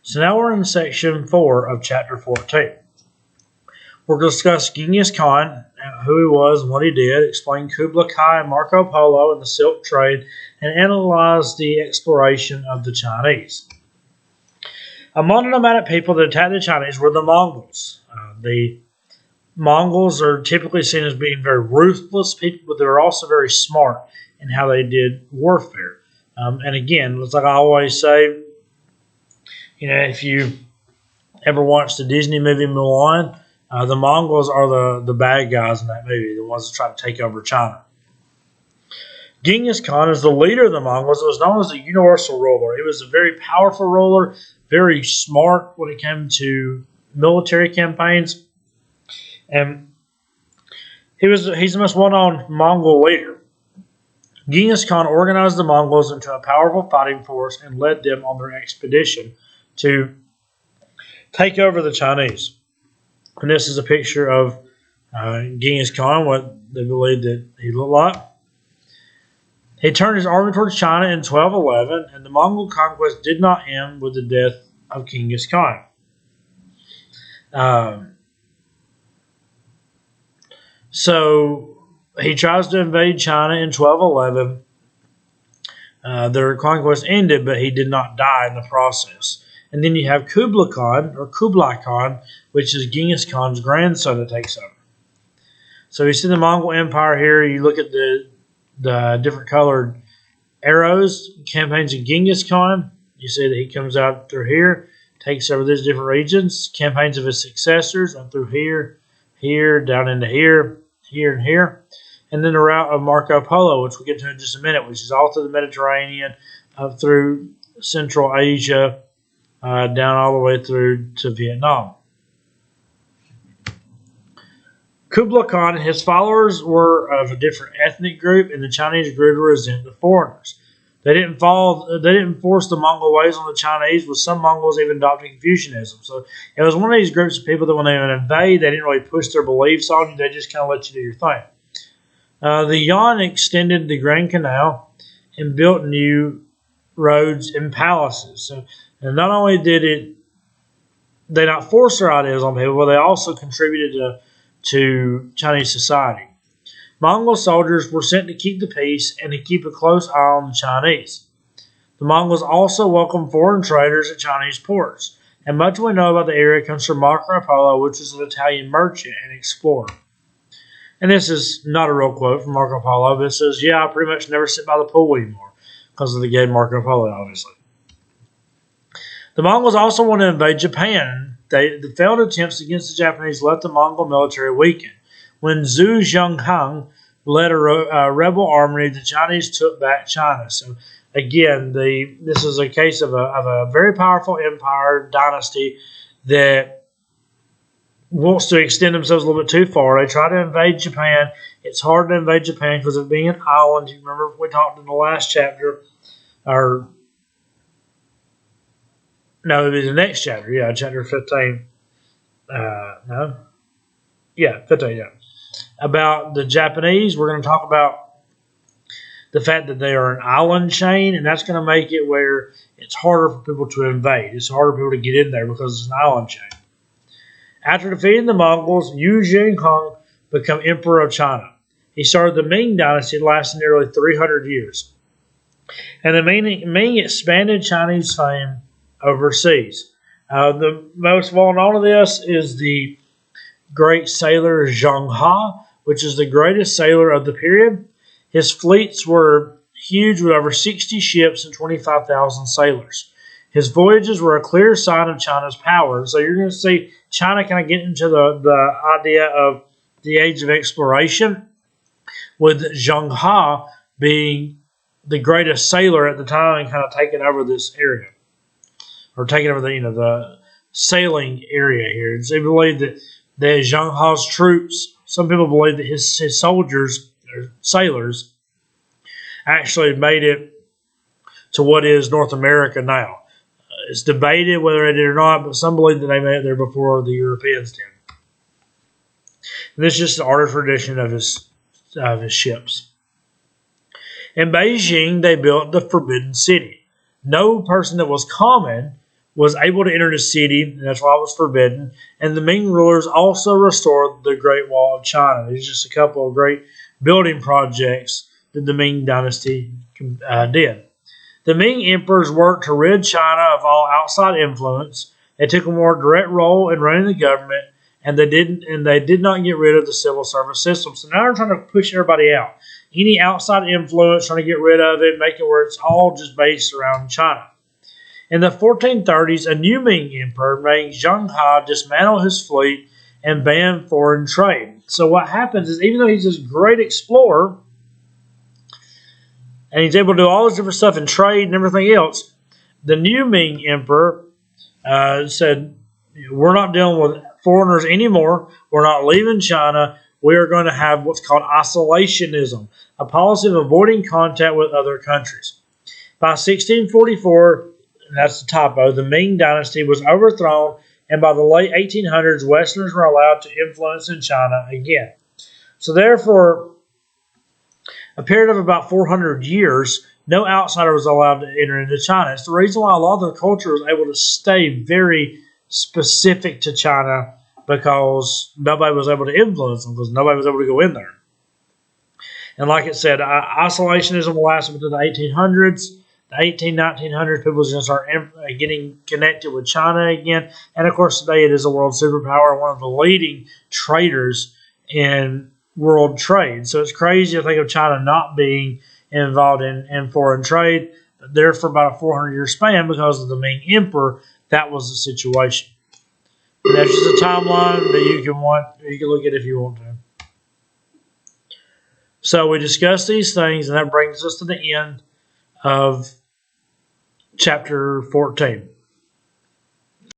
So now we're in section 4 of chapter 14. We'll discuss Genghis Khan, who he was and what he did, explain Kublai Khan and Marco Polo and the silk trade, and analyze the exploration of the Chinese. Among the nomadic people that attacked the Chinese were the Mongols. The Mongols are typically seen as being very ruthless people, but they're also very smart in how they did warfare. And again, it's like I always say, if you ever watched the Disney movie Mulan, the Mongols are the bad guys in that movie, the ones that try to take over China. Genghis Khan is the leader of the Mongols. It was known as the universal ruler. He was a very powerful ruler, very smart when it came to military campaigns. And he's the most well-known Mongol leader. Genghis Khan organized the Mongols into a powerful fighting force and led them on their expedition to take over the Chinese. And this is a picture of Genghis Khan, what they believed that he looked like. He turned his army towards China in 1211, and the Mongol conquest did not end with the death of Genghis Khan. So he tries to invade China in 1211. Their conquest ended, but he did not die in the process. And then you have Kublai Khan, which is Genghis Khan's grandson that takes over. So you see the Mongol Empire here. You look at the different colored arrows, campaigns of Genghis Khan. You see that he comes out through here, takes over these different regions. Campaigns of his successors up through here, down into here, and here. And then the route of Marco Polo, which we'll get to in just a minute, which is all through the Mediterranean, up through Central Asia, down all the way through to Vietnam. Kublai Khan and his followers were of a different ethnic group, and the Chinese grew to resent the foreigners. They didn't force the Mongol ways on the Chinese, with some Mongols even adopting Confucianism. So it was one of these groups of people that when they would invade, they didn't really push their beliefs on you. They just kind of let you do your thing. The Yuan extended the Grand Canal and built new roads and palaces. So, and not only did they not force their ideas on people, but they also contributed to Chinese society. Mongol soldiers were sent to keep the peace and to keep a close eye on the Chinese. The Mongols also welcomed foreign traders at Chinese ports, and much we know about the area comes from Marco Polo, which is an Italian merchant and explorer. And this is not a real quote from Marco Polo, but it says, I pretty much never sit by the pool anymore, because of the gay Marco Polo, obviously. The Mongols also wanted to invade Japan. The failed attempts against the Japanese left the Mongol military weakened. When Zhu Zhonghang led a rebel army, the Chinese took back China. So again, this is a case of a very powerful empire dynasty that wants to extend themselves a little bit too far. They try to invade Japan. It's hard to invade Japan because of being an island. You remember we talked in the last chapter, or no, it was the next chapter. Yeah, chapter 15. 15. About the Japanese. We're going to talk about the fact that they are an island chain, and that's going to make it where it's harder for people to invade. It's harder for people to get in there because it's an island chain. After defeating the Mongols, Yu Zhonghang became emperor of China. He started the Ming dynasty that lasted nearly 300 years. And the Ming expanded Chinese fame overseas. The most well-known of this is the great sailor Zheng He, which is the greatest sailor of the period. His fleets were huge with over 60 ships and 25,000 sailors. His voyages were a clear sign of China's power. So you're going to see China kind of get into the idea of the age of exploration, with Zheng He being the greatest sailor at the time and kind of taking over this area, or taking over the sailing area here. And so they believe that Zheng He's troops, some people believe that his soldiers, or sailors, actually made it to what is North America now. It's debated whether they did or not, but some believe that they made it there before the Europeans did. And this is just the art of tradition of his ships. In Beijing, they built the Forbidden City. No person that was common was able to enter the city, and that's why it was forbidden. And the Ming rulers also restored the Great Wall of China. There's just a couple of great building projects that the Ming Dynasty did. The Ming emperors worked to rid China of all outside influence. They took a more direct role in running the government, and they did not get rid of the civil service system. So now they're trying to push everybody out. Any outside influence, trying to get rid of it, make it where it's all just based around China. In the 1430s, a new Ming emperor named Zheng He dismantled his fleet and banned foreign trade. So what happens is, even though he's this great explorer, and he's able to do all this different stuff and trade and everything else, the new Ming emperor said, we're not dealing with foreigners anymore. We're not leaving China. We are going to have what's called isolationism, a policy of avoiding contact with other countries. By 1644, and that's the typo, the Ming Dynasty was overthrown, and by the late 1800s, Westerners were allowed to influence in China again. So therefore, a period of about 400 years, no outsider was allowed to enter into China. It's the reason why a lot of their culture was able to stay very specific to China, because nobody was able to influence them, because nobody was able to go in there. And like it said, isolationism lasted until the 1800s. The 1900s, people were going to start getting connected with China again. And of course, today it is a world superpower, one of the leading traders in world trade. So it's crazy to think of China not being involved in foreign trade. But there for about a 400-year span, because of the Ming Emperor, that was the situation. And that's just a timeline that you can look at if you want to. So we discussed these things, and that brings us to the end of chapter 14.